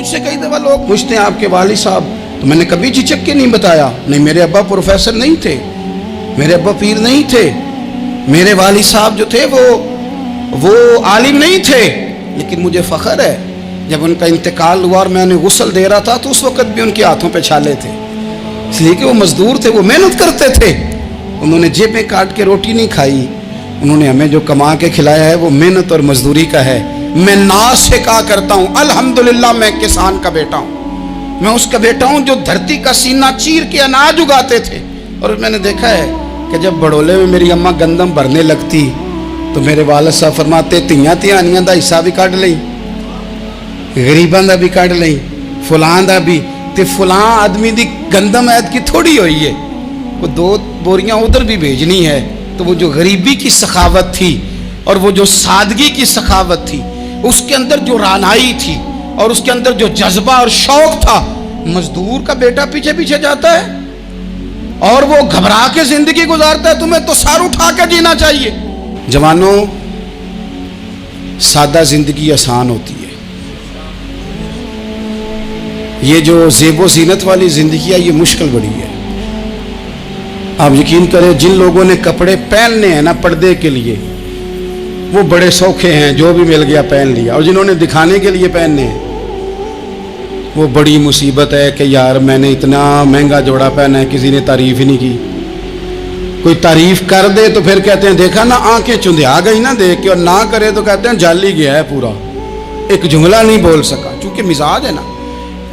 مجھ سے کئی دفعہ لوگ پوچھتے ہیں آپ کے والد صاحب، تو میں نے کبھی جھجک کے نہیں بتایا، نہیں میرے ابا پروفیسر نہیں تھے، میرے ابا پیر نہیں تھے، میرے والد صاحب جو تھے وہ عالم نہیں تھے، لیکن مجھے فخر ہے جب ان کا انتقال ہوا اور میں انہیں غسل دے رہا تھا تو اس وقت بھی ان کے ہاتھوں پہ چھالے تھے، اس لیے کہ وہ مزدور تھے، وہ محنت کرتے تھے، انہوں نے جیبیں کاٹ کے روٹی نہیں کھائی، انہوں نے ہمیں جو کما کے کھلایا ہے وہ محنت اور مزدوری کا ہے۔ میں ناز سے کہا کرتا ہوں الحمدللہ میں کسان کا بیٹا ہوں، میں اس کا بیٹا ہوں جو دھرتی کا سینہ چیر کے اناج اگاتے تھے۔ اور میں نے دیکھا ہے کہ جب بڑولے میں میری اماں گندم بھرنے لگتی تو میرے والد صاحب فرماتے تیاں تیانیاں دا حصہ بھی کٹ لئی، غریباں دا بھی کٹ لئی، فلاں دا بھی، تے فلاں آدمی دی گندم عید کی تھوڑی ہوئی ہے، وہ 2 بوریاں ادھر بھی بھیجنی ہے۔ تو وہ جو غریبی کی سخاوت تھی اور وہ جو سادگی کی سخاوت تھی، اس کے اندر جو رانائی تھی اور اس کے اندر جو جذبہ اور شوق تھا، مزدور کا بیٹا پیچھے پیچھے جاتا ہے اور وہ گھبرا کے زندگی گزارتا ہے، تمہیں تو سر اٹھا کے جینا چاہیے۔ جوانوں، سادہ زندگی آسان ہوتی ہے، یہ جو زیب و زینت والی زندگی ہے یہ مشکل بڑی ہے۔ آپ یقین کریں جن لوگوں نے کپڑے پہننے ہیں نا پردے کے لیے، وہ بڑے سوکھے ہیں، جو بھی مل گیا پہن لیا، اور جنہوں نے دکھانے کے لیے پہننے ہیں وہ بڑی مصیبت ہے کہ یار میں نے اتنا مہنگا جوڑا پہنا ہے، کسی نے تعریف ہی نہیں کی۔ کوئی تعریف کر دے تو پھر کہتے ہیں دیکھا نا آنکھیں چندھیا گئی نا دیکھ کے، اور نہ کرے تو کہتے ہیں جل ہی گیا ہے پورا، ایک جملہ نہیں بول سکا۔ چونکہ مزاج ہے نا،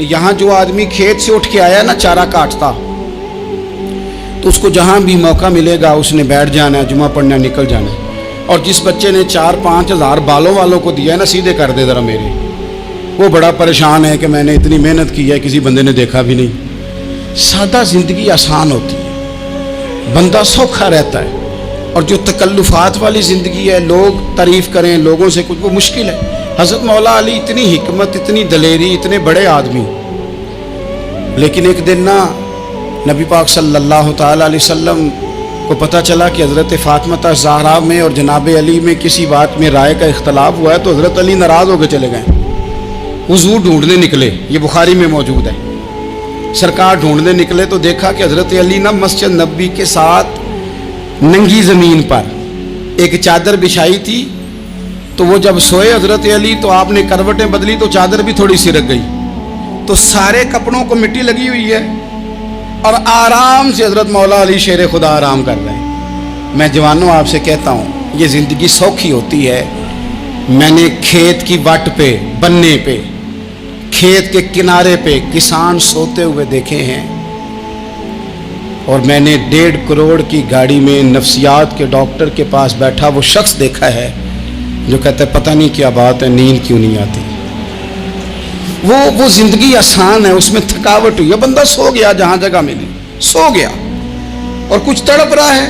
یہاں جو آدمی کھیت سے اٹھ کے آیا نا چارہ کاٹتا، تو اس کو جہاں بھی موقع ملے گا اس نے بیٹھ جانا ہے، جمعہ پڑھنا نکل جانا ہے۔ اور جس بچے نے 4-5 ہزار بالوں والوں کو دیا ہے نا، سیدھے کر دے ذرا میرے، وہ بڑا پریشان ہے کہ میں نے اتنی محنت کی ہے کسی بندے نے دیکھا بھی نہیں۔ سادہ زندگی آسان ہوتی ہے، بندہ سوکھا رہتا ہے، اور جو تکلفات والی زندگی ہے، لوگ تعریف کریں، لوگوں سے کچھ، وہ مشکل ہے۔ حضرت مولا علی اتنی حکمت، اتنی دلیری، اتنے بڑے آدمی، لیکن ایک دن نا نبی پاک صلی اللہ تعالیٰ علیہ وسلم کو پتہ چلا کہ حضرت فاطمہ زہرا میں اور جناب علی میں کسی بات میں رائے کا اختلاف ہوا ہے، تو حضرت علی ناراض ہو کے چلے گئے، حضور ڈھونڈنے نکلے، یہ بخاری میں موجود ہے، سرکار ڈھونڈنے نکلے تو دیکھا کہ حضرت علی نا مسجد نبوی کے ساتھ ننگی زمین پر ایک چادر بچھائی تھی، تو وہ جب سوئے حضرت علی تو آپ نے کروٹیں بدلی تو چادر بھی تھوڑی سی رک گئی، تو سارے کپڑوں کو مٹی لگی ہوئی ہے، اور آرام سے حضرت مولا علی شیر خدا آرام کر رہے ہیں۔ میں جوانوں آپ سے کہتا ہوں یہ زندگی سوکھی ہوتی ہے۔ میں نے کھیت کی وٹ پہ، بننے پہ، کھیت کے کنارے پہ کسان سوتے ہوئے دیکھے ہیں، اور میں نے 1.5 کروڑ کی گاڑی میں نفسیات کے ڈاکٹر کے پاس بیٹھا وہ شخص دیکھا ہے جو کہتا ہے پتہ نہیں کیا بات ہے، نیند کیوں نہیں آتی۔ وہ زندگی آسان ہے، اس میں تھکاوٹ ہوئی ہے، بندہ سو گیا جہاں جگہ ملی، سو گیا، اور کچھ تڑپ رہا ہے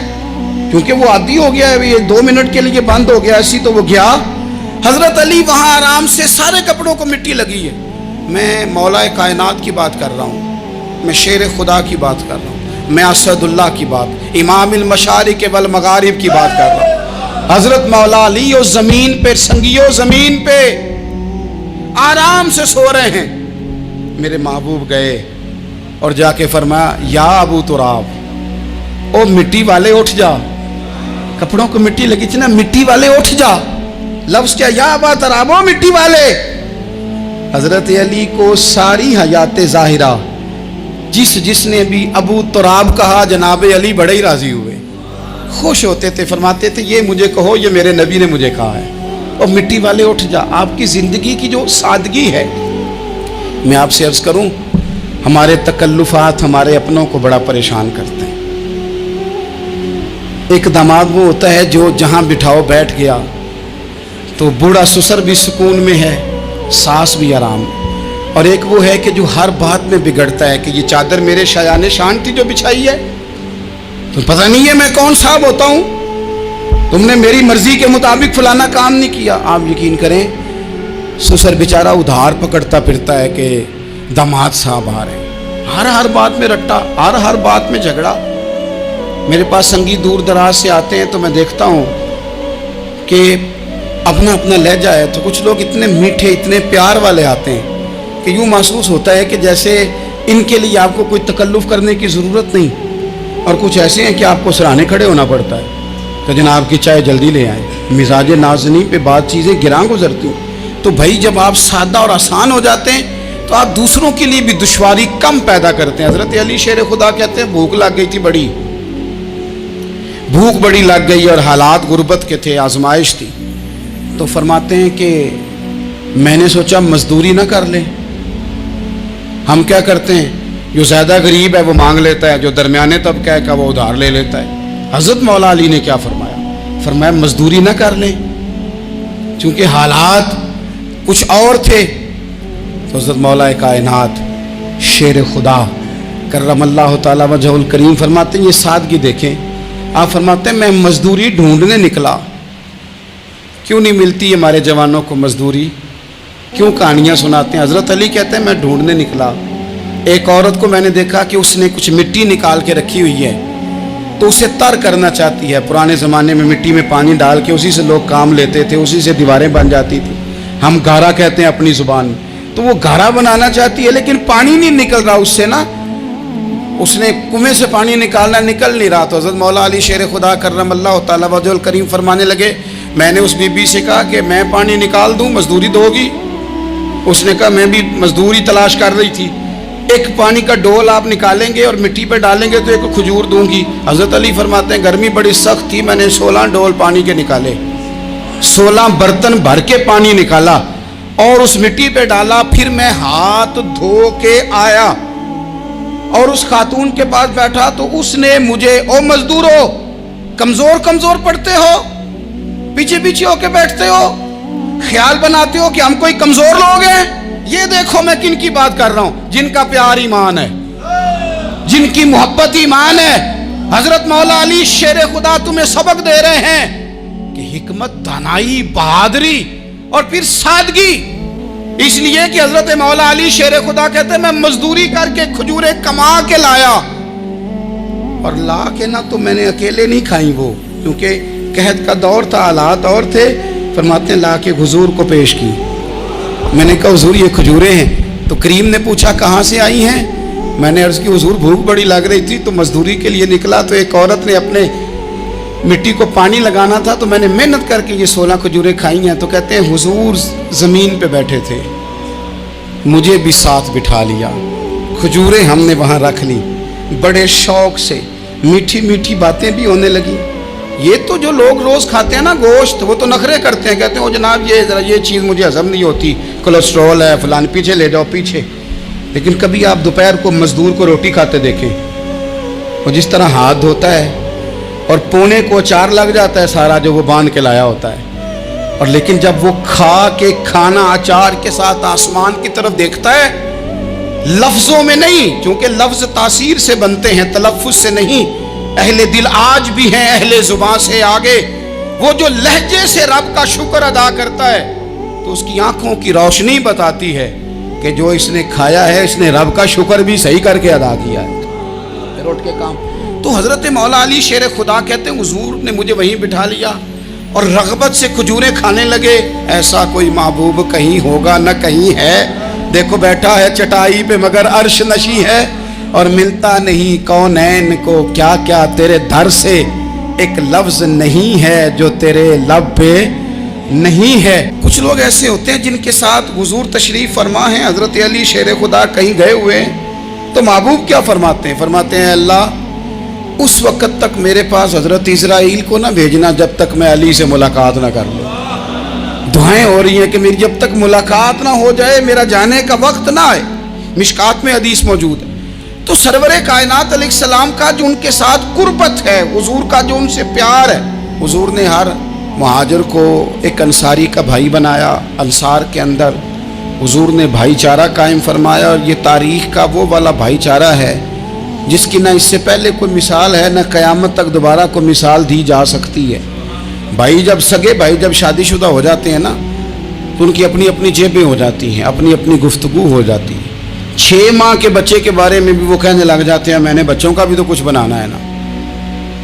کیونکہ وہ عادی ہو گیا ہے، یہ 2 منٹ کے لیے بند ہو گیا، ایسی تو وہ گیا۔ حضرت علی وہاں آرام سے، سارے کپڑوں کو مٹی لگی ہے۔ میں مولا کائنات کی بات کر رہا ہوں، میں شیر خدا کی بات کر رہا ہوں، میں اسد اللہ کی بات، امام المشارق والمغارب کی بات کر رہا ہوں۔ حضرت مولا علی اور زمین پہ، سنگیو زمین پہ آرام سے سو رہے ہیں۔ میرے محبوب گئے اور جا کے فرمایا یا ابو تراب، او مٹی والے اٹھ جا، کپڑوں کو مٹی لگی تھی نا، مٹی والے اٹھ جا، لفظ کیا، یا ابا تراب، او مٹی والے۔ حضرت علی کو ساری حیات ظاہرہ جس نے بھی ابو تراب کہا جناب علی بڑے ہی راضی ہوئے، خوش ہوتے تھے، فرماتے تھے یہ مجھے کہو، یہ میرے نبی نے مجھے کہا ہے، اور مٹی والے اٹھ جا۔ آپ کی زندگی کی جو سادگی ہے، میں آپ سے عرض کروں ہمارے تکلفات ہمارے اپنوں کو بڑا پریشان کرتے ہیں۔ ایک دماغ وہ ہوتا ہے جو جہاں بٹھاؤ بیٹھ گیا، تو بوڑھا سسر بھی سکون میں ہے، ساس بھی آرام میں، اور ایک وہ ہے کہ جو ہر بات میں بگڑتا ہے کہ یہ چادر میرے شایان شان تھی جو بچھائی ہے، تو پتہ نہیں ہے میں کون صاحب ہوتا ہوں، تم نے میری مرضی کے مطابق فلانا کام نہیں کیا۔ آپ یقین کریں سسر بیچارہ ادھار پکڑتا پھرتا ہے کہ داماد صاحب آ رہے ہیں، ہر بات میں رٹا، ہر بات میں جھگڑا۔ میرے پاس سنگی دور دراز سے آتے ہیں تو میں دیکھتا ہوں کہ اپنا لہجہ ہے، تو کچھ لوگ اتنے میٹھے، اتنے پیار والے آتے ہیں کہ یوں محسوس ہوتا ہے کہ جیسے ان کے لیے آپ کو کوئی تکلف کرنے کی ضرورت نہیں، اور کچھ ایسے ہیں کہ آپ کو سراہنے کھڑے ہونا پڑتا ہے کہ جناب کی چائے جلدی لے آئیں، مزاج نازنی پہ بعض چیزیں گراں گزرتی ہیں۔ تو بھائی جب آپ سادہ اور آسان ہو جاتے ہیں تو آپ دوسروں کے لیے بھی دشواری کم پیدا کرتے ہیں۔ حضرت علی شیر خدا کہتے ہیں بھوک لگ گئی تھی، بڑی بھوک بڑی لگ گئی اور حالات غربت کے تھے، آزمائش تھی، تو فرماتے ہیں کہ میں نے سوچا مزدوری نہ کر لیں۔ ہم کیا کرتے ہیں، جو زیادہ غریب ہے وہ مانگ لیتا ہے، جو درمیانے طبقہ ہے کا وہ ادھار لے لیتا ہے۔ حضرت مولا علی نے کیا فرمایا؟ فرمایا مزدوری نہ کر لیں، چونکہ حالات کچھ اور تھے۔ تو حضرت مولا کائنات شیر خدا کرم اللہ تعالی وجہ الکریم فرماتے ہیں، یہ سادگی دیکھیں، آپ فرماتے ہیں میں مزدوری ڈھونڈنے نکلا۔ کیوں نہیں ملتی ہمارے جوانوں کو مزدوری؟ کیوں کہانیاں سناتے ہیں؟ حضرت علی کہتے ہیں میں ڈھونڈنے نکلا، ایک عورت کو میں نے دیکھا کہ اس نے کچھ مٹی نکال کے رکھی ہوئی ہے، تو اسے تر کرنا چاہتی ہے۔ پرانے زمانے میں مٹی میں پانی ڈال کے اسی سے لوگ کام لیتے تھے، اسی سے دیواریں بن جاتی تھی، ہم گھارا کہتے ہیں اپنی زبان میں۔ تو وہ گھارا بنانا چاہتی ہے لیکن پانی نہیں نکل رہا اس سے نا، اس نے کنویں سے پانی نکالنا، نکل نہیں رہا۔ تو حضرت مولا علی شیر خدا کرم اللہ تعالی وجہ الکریم فرمانے لگے، میں نے اس بی بی سے کہا کہ میں پانی نکال دوں، مزدوری دو گی؟ اس نے کہا میں بھی مزدوری تلاش کر رہی تھی، ایک پانی کا ڈول آپ نکالیں گے اور مٹی پہ ڈالیں گے تو ایک کھجور دوں گی۔ حضرت علی فرماتے ہیں گرمی بڑی سخت تھی، میں نے 16 ڈول پانی کے نکالے، 16 برتن بھر کے پانی نکالا اور اس مٹی پہ ڈالا، پھر میں ہاتھ دھو کے آیا اور اس خاتون کے پاس بیٹھا تو اس نے مجھے، او مزدورو کمزور کمزور پڑتے ہو، پیچھے پیچھے ہو کے بیٹھتے ہو، خیال بناتے ہو کہ ہم کوئی کمزور لوگ ہیں، یہ دیکھو میں کن کی بات کر رہا ہوں، جن کا پیار ایمان ہے، جن کی محبت ایمان ہے۔ حضرت مولا علی شیر خدا تمہیں سبق دے رہے ہیں کہ حکمت، دانائی، بہادری اور پھر سادگی، اس لیے کہ حضرت مولا علی شیر خدا کہتے ہیں میں مزدوری کر کے کھجوریں کما کے لایا، اور لا کے نہ تو میں نے اکیلے نہیں کھائیں وہ، کیونکہ قحط کا دور تھا، حالات اور تھے، فرماتے ہیں لا کے حضور کو پیش کی۔ میں نے کہا حضور یہ کھجوریں ہیں، تو کریم نے پوچھا کہاں سے آئی ہیں؟ میں نے عرض کی حضور بھوک بڑی لگ رہی تھی تو مزدوری کے لیے نکلا، تو ایک عورت نے اپنے مٹی کو پانی لگانا تھا تو میں نے محنت کر کے یہ 16 کھجوریں کھائی ہیں۔ تو کہتے ہیں حضور زمین پہ بیٹھے تھے، مجھے بھی ساتھ بٹھا لیا، کھجوریں ہم نے وہاں رکھ لی، بڑے شوق سے میٹھی میٹھی باتیں بھی ہونے لگی۔ یہ تو جو لوگ روز کھاتے ہیں نا گوشت، وہ تو نخرے کرتے ہیں، کہتے ہیں وہ جناب یہ ذرا یہ چیز مجھے ہضم نہیں ہوتی، کولیسٹرول ہے فلان، پیچھے لے جاؤ پیچھے۔ لیکن کبھی آپ دوپہر کو مزدور کو روٹی کھاتے دیکھیں، وہ جس طرح ہاتھ دھوتا ہے اور پونے کو اچار لگ جاتا ہے سارا جو وہ باندھ کے لایا ہوتا ہے، اور لیکن جب وہ کھا کے کھانا اچار کے ساتھ آسمان کی طرف دیکھتا ہے، لفظوں میں نہیں، چونکہ لفظ تاثیر سے بنتے ہیں تلفظ سے نہیں، اہل دل آج بھی ہیں اہل زبان سے آگے، وہ جو لہجے سے رب کا شکر ادا کرتا ہے تو اس کی آنکھوں کی روشنی بتاتی ہے کہ جو اس نے کھایا ہے اس نے رب کا شکر بھی صحیح کر کے ادا کیا ہے، پھر اٹھ کے کام۔ تو حضرت مولا علی شیر خدا کہتے ہیں حضور نے مجھے وہیں بٹھا لیا اور رغبت سے کھجوریں کھانے لگے۔ ایسا کوئی محبوب کہیں ہوگا نہ کہیں ہے، دیکھو بیٹھا ہے چٹائی پہ مگر عرش نشی ہے، اور ملتا نہیں کونین کو کیا کیا تیرے در سے، ایک لفظ نہیں ہے جو تیرے لب پہ نہیں ہے۔ کچھ لوگ ایسے ہوتے ہیں جن کے ساتھ حضور تشریف فرما ہیں، حضرت علی شیر خدا کہیں گئے ہوئے ہیں تو محبوب کیا فرماتے ہیں؟ فرماتے ہیں اللہ اس وقت تک میرے پاس حضرت اسرائیل کو نہ بھیجنا جب تک میں علی سے ملاقات نہ کر لوں۔ دعائیں ہو رہی ہیں کہ میری جب تک ملاقات نہ ہو جائے میرا جانے کا وقت نہ آئے، مشکات میں حدیث موجود ہے۔ تو سرور کائنات علیہ السلام کا جو ان کے ساتھ قربت ہے، حضور کا جو ان سے پیار ہے، حضور نے ہر مہاجر کو ایک انصاری کا بھائی بنایا، انصار کے اندر حضور نے بھائی چارہ قائم فرمایا، اور یہ تاریخ کا وہ والا بھائی چارہ ہے جس کی نہ اس سے پہلے کوئی مثال ہے نہ قیامت تک دوبارہ کوئی مثال دی جا سکتی ہے۔ بھائی جب سگے بھائی جب شادی شدہ ہو جاتے ہیں نا تو ان کی اپنی اپنی جیبیں ہو جاتی ہیں، اپنی اپنی گفتگو ہو جاتی ہے۔ 6 ماہ کے بچے کے بارے میں بھی وہ کہنے لگ جاتے ہیں میں نے بچوں کا بھی تو کچھ بنانا ہے نا،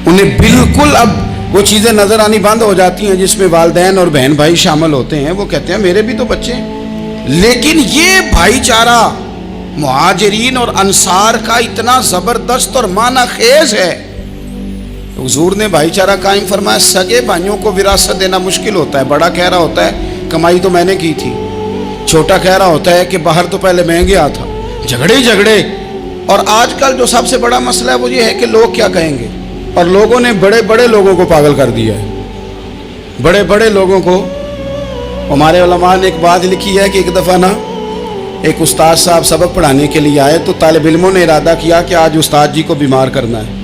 انہیں بالکل اب وہ چیزیں نظر آنی بند ہو جاتی ہیں جس میں والدین اور بہن بھائی شامل ہوتے ہیں۔ وہ کہتے ہیں میرے بھی تو بچے ہیں، لیکن یہ بھائی چارہ مہاجرین اور انصار کا اتنا زبردست اور معنی خیز ہے. حضور نے بھائی چارہ قائم فرمایا. سگے بھائیوں کو وراثت دینا مشکل ہوتا ہے. بڑا کہہ رہا ہوتا ہے کمائی تو میں نے کی تھی, چھوٹا کہہ رہا ہوتا ہے کہ باہر تو پہلے میں گیا تھا. جھگڑے. اور آج کل جو سب سے بڑا مسئلہ ہے وہ یہ ہے کہ لوگ کیا کہیں گے, اور لوگوں نے بڑے بڑے لوگوں کو پاگل کر دیا ہے. بڑے بڑے لوگوں کو. ہمارے علماء نے ایک بات لکھی ہے کہ ایک دفعہ نا ایک استاد صاحب سبق پڑھانے کے لیے آئے تو طالب علموں نے ارادہ کیا کہ آج استاد جی کو بیمار کرنا ہے.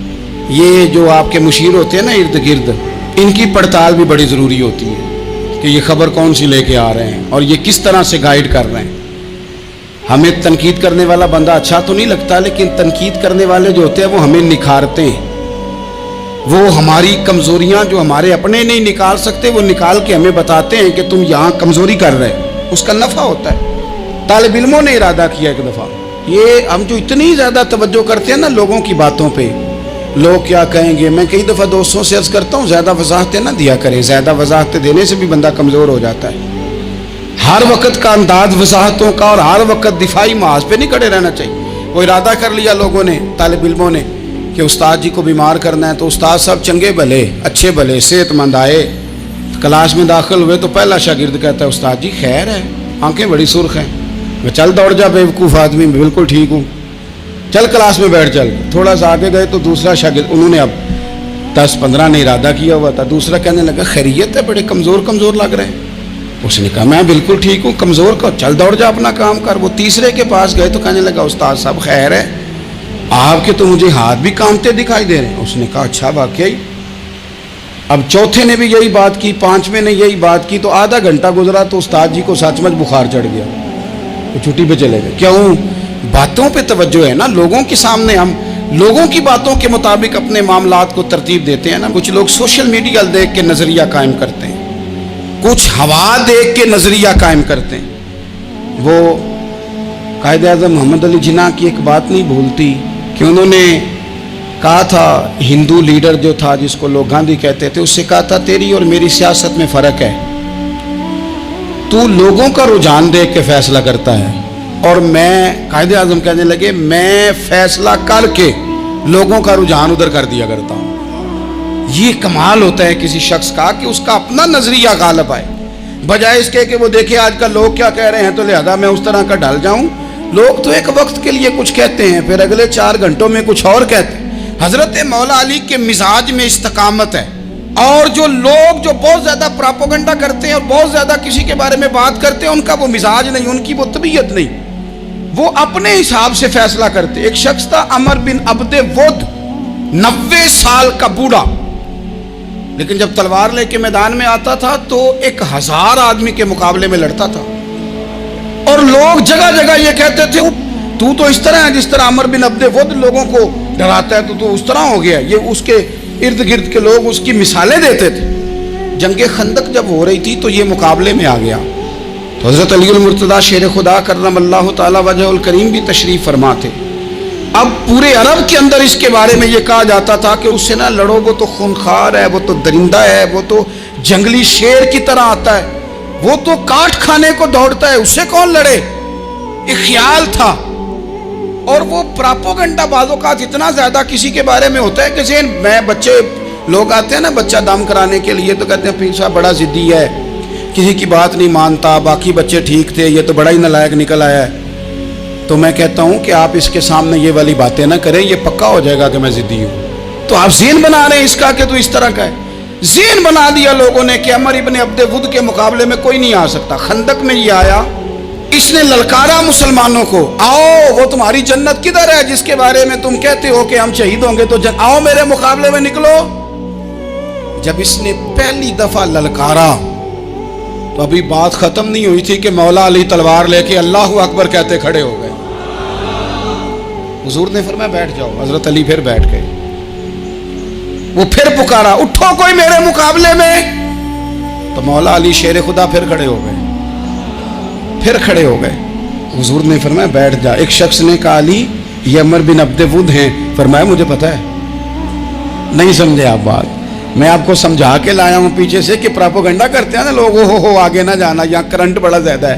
یہ جو آپ کے مشیر ہوتے ہیں نا ارد گرد, ان کی پڑتال بھی بڑی ضروری ہوتی ہے کہ یہ خبر کون سی لے کے آ رہے ہیں اور یہ کس طرح سے گائیڈ کر رہے ہیں. ہمیں تنقید کرنے والا بندہ اچھا تو نہیں لگتا, لیکن تنقید کرنے والے جو ہوتے ہیں وہ ہمیں نکھارتے ہیں. وہ ہماری کمزوریاں جو ہمارے اپنے نہیں نکال سکتے وہ نکال کے ہمیں بتاتے ہیں کہ تم یہاں کمزوری کر رہے ہیں. اس کا نفع ہوتا ہے. طالب علموں نے ارادہ کیا ایک دفعہ, یہ ہم جو اتنی زیادہ توجہ کرتے ہیں نا لوگوں کی باتوں پہ, لوگ کیا کہیں گے. میں کئی دفعہ دوستوں سے عرض کرتا ہوں زیادہ وضاحتیں نہ دیا کریں. زیادہ وضاحتیں دینے سے بھی بندہ کمزور ہو جاتا ہے. ہر وقت کا انداز وضاحتوں کا اور ہر وقت دفاعی محاذ پہ نہیں کھڑے رہنا چاہیے. وہ ارادہ کر لیا لوگوں نے, طالب علموں نے, کہ استاد جی کو بیمار کرنا ہے. تو استاد صاحب چنگے بھلے اچھے بھلے صحت مند آئے, کلاس میں داخل ہوئے تو پہلا شاگرد کہتا ہے استاد جی خیر ہے, آنکھیں بڑی سرخ ہیں. میں چل دوڑ جا بیوقوف آدمی, میں بالکل ٹھیک ہوں, چل کلاس میں بیٹھ. چل تھوڑا سا آگے گئے تو دوسرا شاگرد, انہوں نے اب 10-15 نے ارادہ کیا ہوا تھا, دوسرا کہنے لگا خیریت ہے, بڑے کمزور لگ رہے ہیں. اس نے کہا میں بالکل ٹھیک ہوں, کمزور کا چل دوڑ جا اپنا کام کر. وہ تیسرے کے پاس گئے تو کہنے لگا استاد صاحب خیر ہے, آپ کے تو مجھے ہاتھ بھی کامتے دکھائی دے رہے ہیں. اس نے کہا اچھا واقعی. اب چوتھے نے بھی یہی بات کی, پانچویں نے یہی بات کی. تو آدھا گھنٹہ گزرا تو استاد جی کو سچ مچ بخار چڑھ گیا, وہ چھٹی پہ چلے گئے. کیوں؟ باتوں پہ توجہ ہے نا. لوگوں کے سامنے ہم لوگوں کی باتوں کے مطابق اپنے معاملات کو ترتیب دیتے ہیں نا. کچھ لوگ سوشل میڈیا دیکھ کے نظریہ قائم کرتے ہیں, کچھ ہوا دیکھ کے نظریہ قائم کرتے ہیں. وہ قائد اعظم محمد علی جناح کی ایک بات نہیں بھولتی کہ انہوں نے کہا تھا, ہندو لیڈر جو تھا جس کو لوگ گاندھی کہتے تھے, اس سے کہا تھا تیری اور میری سیاست میں فرق ہے. تو لوگوں کا رجحان دیکھ کے فیصلہ کرتا ہے, اور میں, قائد اعظم کہنے لگے, میں فیصلہ کر کے لوگوں کا رجحان ادھر کر دیا کرتا ہوں. یہ کمال ہوتا ہے کسی شخص کا کہ اس کا اپنا نظریہ غالب آئے, بجائے اس کے کہ وہ دیکھے آج کل لوگ کیا کہہ رہے ہیں تو لہذا میں اس طرح کا ڈال جاؤں. لوگ تو ایک وقت کے لیے کچھ کہتے ہیں, پھر اگلے 4 گھنٹوں میں کچھ اور کہتے ہیں. حضرت مولا علی کے مزاج میں استقامت ہے. اور جو لوگ جو بہت زیادہ پراپوگنڈا کرتے ہیں اور بہت زیادہ کسی کے بارے میں بات کرتے ہیں, ان کا وہ مزاج نہیں, ان کی وہ طبیعت نہیں, وہ اپنے حساب سے فیصلہ کرتے. ایک شخص تھا عمر بن عبد ود, 90 سال کا بوڑھا, لیکن جب تلوار لے کے میدان میں آتا تھا تو 1000 آدمی کے مقابلے میں لڑتا تھا. اور لوگ جگہ جگہ یہ کہتے تھے تو اس طرح ہے جس طرح عمر بن عبد ود لوگوں کو ڈراتا ہے, تو اس طرح ہو گیا. یہ اس کے ارد گرد کے لوگ اس کی مثالیں دیتے تھے. جنگ خندق جب ہو رہی تھی تو یہ مقابلے میں آ گیا. تو حضرت علی المرتضیٰ شیر خدا کرم اللہ تعالی وجہ الکریم بھی تشریف فرما تھے. اب پورے عرب کے اندر اس کے بارے میں یہ کہا جاتا تھا کہ اس سے نہ لڑو, وہ تو خونخوار ہے, وہ تو درندہ ہے, وہ تو جنگلی شیر کی طرح آتا ہے, وہ تو کاٹ کھانے کو دوڑتا ہے, اس سے کون لڑے. ایک خیال تھا. اور وہ پراپوگنڈا بعض اوقات اتنا زیادہ کسی کے بارے میں ہوتا ہے کہ ذہن میں, بچے لوگ آتے ہیں نا بچہ دم کرانے کے لیے, تو کہتے ہیں پیر صاحب بڑا ضدی ہے, کسی کی بات نہیں مانتا, باقی بچے ٹھیک تھے, یہ تو بڑا ہی نالائق نکل آیا ہے. تو میں کہتا ہوں کہ آپ اس کے سامنے یہ والی باتیں نہ کریں, یہ پکا ہو جائے گا کہ میں ضدی ہوں. تو آپ ذہن بنا رہے ہیں اس کا کہ تو اس طرح کا ہے. ذہن بنا دیا لوگوں نے کہ عمر ابن عبد ود کے مقابلے میں کوئی نہیں آ سکتا. خندق میں یہ آیا, اس نے للکارا مسلمانوں کو, آؤ وہ تمہاری جنت کدھر ہے جس کے بارے میں تم کہتے ہو کہ ہم شہید ہوں گے, تو آؤ میرے مقابلے میں نکلو. جب اس نے پہلی دفعہ للکارا تو ابھی بات ختم نہیں ہوئی تھی کہ مولا علی تلوار لے کے اللہ اکبر کہتے کھڑے ہو گئے. حضور نے فرمایا بیٹھ جاؤ. حضرت علی پھر بیٹھ گئے. وہ پھر پکارا, اٹھو کوئی میرے مقابلے میں. تو مولا علی شیر خدا پھر کھڑے ہو گئے, پھر کھڑے ہو گئے. حضور نے فرمایا بیٹھ جا. ایک شخص نے کہا علی یہ عمر بن عبد ود ہیں. فرمایا مجھے پتا ہے. نہیں سمجھے آپ بات, میں آپ کو سمجھا کے لایا ہوں پیچھے سے کہ پراپوگنڈا کرتے ہیں نا لوگ, ہو آگے نہ جانا, یہاں کرنٹ بڑا زیادہ ہے.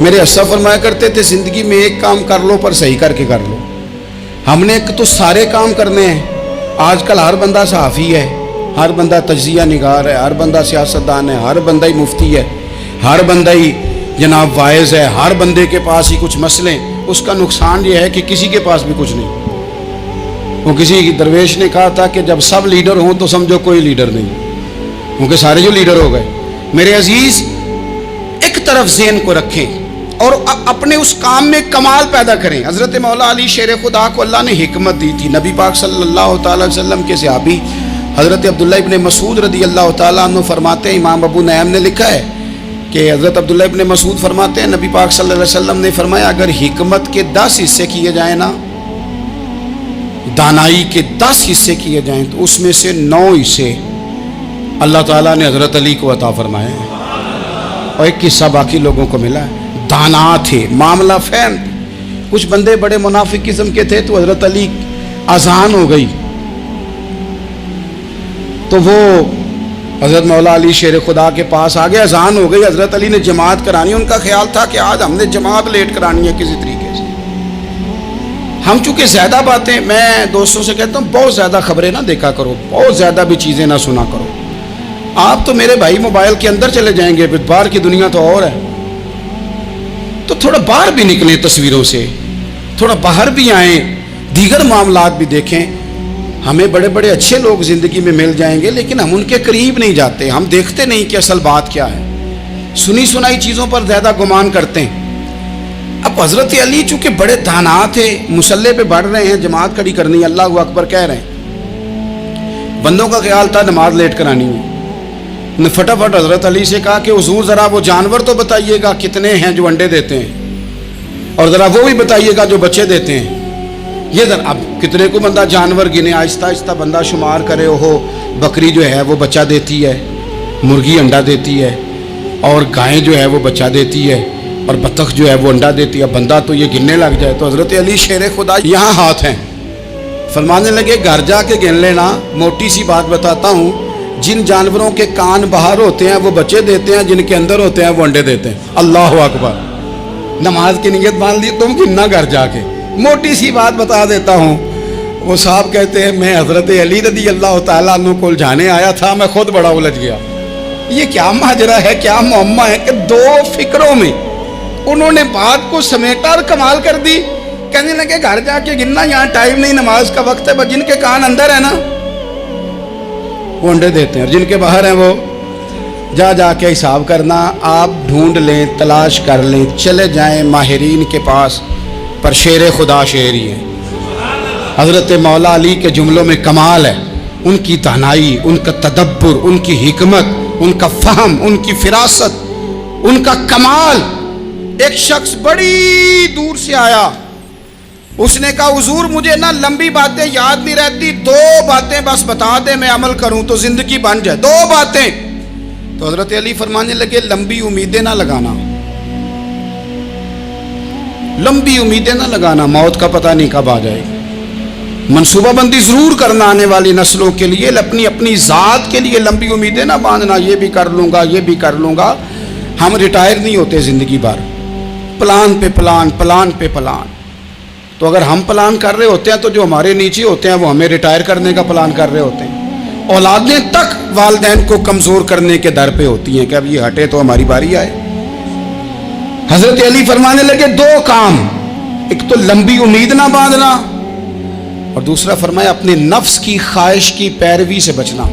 میرے اسا فرمایا کرتے تھے زندگی میں ایک کام کر لو پر صحیح کر کے کر لو. ہم نے تو سارے کام کرنے ہیں. آج کل ہر بندہ صحافی ہے, ہر بندہ تجزیہ نگار ہے, ہر بندہ سیاستدان ہے, ہر بندہ ہی مفتی ہے, ہر بندہ ہی جناب واعظ ہے, ہر بندے کے پاس ہی کچھ مسئلے. اس کا نقصان یہ ہے کہ کسی کے پاس بھی کچھ نہیں. وہ کسی درویش نے کہا تھا کہ جب سب لیڈر ہوں تو سمجھو کوئی لیڈر نہیں, کیونکہ سارے جو لیڈر ہو گئے. میرے عزیز, ایک طرف ذہن کو رکھیں اور اپنے اس کام میں کمال پیدا کریں. حضرت مولا علی شیر خدا کو اللہ نے حکمت دی تھی. نبی پاک صلی اللہ تعالی وسلم کے صحابی حضرت عبداللہ ابن مسعود رضی اللہ تعالیٰ عنہ فرماتے ہیں, امام ابو نعیم نے لکھا ہے کہ حضرت عبداللہ ابن مسعود فرماتے ہیں نبی پاک صلی اللہ علیہ وسلم نے فرمایا اگر حکمت کے 10 حصے کیے جائیں نا, دانائی کے 10 حصے کیے جائیں, تو اس میں سے 9 حصے اللہ تعالیٰ نے حضرت علی کو عطا فرمائے ہیں اور ایک حصہ باقی لوگوں کو ملا ہے. دانا تھے, معاملہ فہم. کچھ بندے بڑے منافق قسم کے تھے, تو حضرت علی اذان ہو گئی تو وہ حضرت مولا علی شیر خدا کے پاس آ گئے. اذان ہو گئی, حضرت علی نے جماعت کرانی. ان کا خیال تھا کہ آج ہم نے جماعت لیٹ کرانی ہے کسی طریقے سے. ہم چونکہ زیادہ باتیں, میں دوستوں سے کہتا ہوں بہت زیادہ خبریں نہ دیکھا کرو, بہت زیادہ بھی چیزیں نہ سنا کرو. آپ تو میرے بھائی موبائل کے اندر چلے جائیں گے, پھر باہر کی دنیا تو اور ہے. تو تھوڑا باہر بھی نکلیں تصویروں سے, تھوڑا باہر بھی آئیں, دیگر معاملات بھی دیکھیں. ہمیں بڑے بڑے اچھے لوگ زندگی میں مل جائیں گے, لیکن ہم ان کے قریب نہیں جاتے. ہم دیکھتے نہیں کہ اصل بات کیا ہے, سنی سنائی چیزوں پر زیادہ گمان کرتے ہیں. اب حضرت علی چونکہ بڑے دانا تھے, مسلح پہ بڑھ رہے ہیں, جماعت کھڑی کرنی, اللہ اکبر کہہ رہے ہیں. بندوں کا خیال تھا نماز لیٹ کرانی ہے. نے فٹافٹ حضرت علی سے کہا کہ حضور ذرا وہ جانور تو بتائیے گا کتنے ہیں جو انڈے دیتے ہیں, اور ذرا وہ بھی بتائیے گا جو بچے دیتے ہیں. یہ ذرا اب کتنے کو بندہ جانور گنے, آہستہ آہستہ بندہ شمار کرے. وہ بکری جو ہے وہ بچہ دیتی ہے, مرغی انڈا دیتی ہے, اور گائیں جو ہے وہ بچہ دیتی ہے, اور بطخ جو ہے وہ انڈا دیتی ہے. بندہ تو یہ گننے لگ جائے. تو حضرت علی شیر خدا یہاں ہاتھ ہیں, فرمانے لگے گھر جا کے گن لینا. موٹی سی بات بتاتا ہوں, جن جانوروں کے کان باہر ہوتے ہیں وہ بچے دیتے ہیں, جن کے اندر ہوتے ہیں وہ انڈے دیتے ہیں. اللہ اکبر. نماز کی نیت مان لی, تم گننا گھر جا کے. موٹی سی بات بتا دیتا ہوں. وہ صاحب کہتے ہیں میں حضرت علی رضی اللہ تعالیٰ عنہ کو الجھانے آیا تھا, میں خود بڑا الجھ گیا. یہ کیا ماجرا ہے, کیا معمہ ہے کہ 2 فکروں میں انہوں نے بات کو سمیٹا اور کمال کر دی. کہنے لگے گھر جا کے گننا, یہاں ٹائم نہیں, نماز کا وقت ہے. بس جن کے کان اندر ہے نا وہ انڈے دیتے ہیں, اور جن کے باہر ہیں وہ جا کے حساب کرنا. آپ ڈھونڈ لیں, تلاش کر لیں, چلے جائیں ماہرین کے پاس, پر شیر خدا شیر ہی ہے. حضرت مولا علی کے جملوں میں کمال ہے. ان کی دانائی, ان کا تدبر, ان کی حکمت, ان کا فہم, ان کی فراست, ان کا کمال. ایک شخص بڑی دور سے آیا, اس نے کہا حضور مجھے نا لمبی باتیں یاد نہیں رہتی, 2 باتیں بس بتا دیں میں عمل کروں تو زندگی بن جائے, 2 باتیں. تو حضرت علی فرمانے لگے لمبی امیدیں نہ لگانا, لمبی امیدیں نہ لگانا, موت کا پتہ نہیں کب آ جائے گی. منصوبہ بندی ضرور کرنا آنے والی نسلوں کے لیے, اپنی ذات کے لیے لمبی امیدیں نہ باندھنا, یہ بھی کر لوں گا, یہ بھی کر لوں گا. ہم ریٹائر نہیں ہوتے زندگی بھر, پلان پہ پلان, پلان پہ پلان. تو اگر ہم پلان کر رہے ہوتے ہیں تو جو ہمارے نیچے ہوتے ہیں وہ ہمیں ریٹائر کرنے کا پلان کر رہے ہوتے ہیں. اولادیں تک والدین کو کمزور کرنے کے در پہ ہوتی ہیں کہ اب یہ ہٹے تو ہماری باری آئے. حضرت علی فرمانے لگے 2 کام, ایک تو لمبی امید نہ باندھنا, اور دوسرا فرمایا اپنے نفس کی خواہش کی پیروی سے بچنا.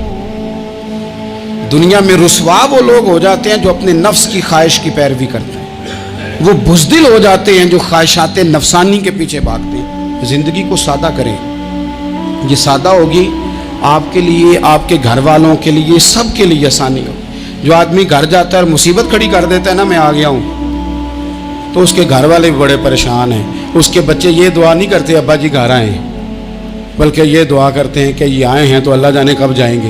دنیا میں رسوا وہ لوگ ہو جاتے ہیں جو اپنے نفس کی خواہش کی پیروی کرتے ہیں, وہ بزدل ہو جاتے ہیں جو خواہشات نفسانی کے پیچھے بھاگتے ہیں. زندگی کو سادہ کریں, یہ سادہ ہوگی آپ کے لیے, آپ کے گھر والوں کے لیے, سب کے لیے آسانی ہو. جو آدمی گھر جاتا ہے اور مصیبت کھڑی کر دیتا ہے نا میں آ گیا ہوں, تو اس کے گھر والے بھی بڑے پریشان ہیں. اس کے بچے یہ دعا نہیں کرتے ابا جی گھر آئیں, بلکہ یہ دعا کرتے ہیں کہ یہ آئے ہیں تو اللہ جانے کب جائیں گے.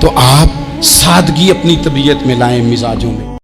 تو آپ سادگی اپنی طبیعت میں لائیں, مزاجوں میں.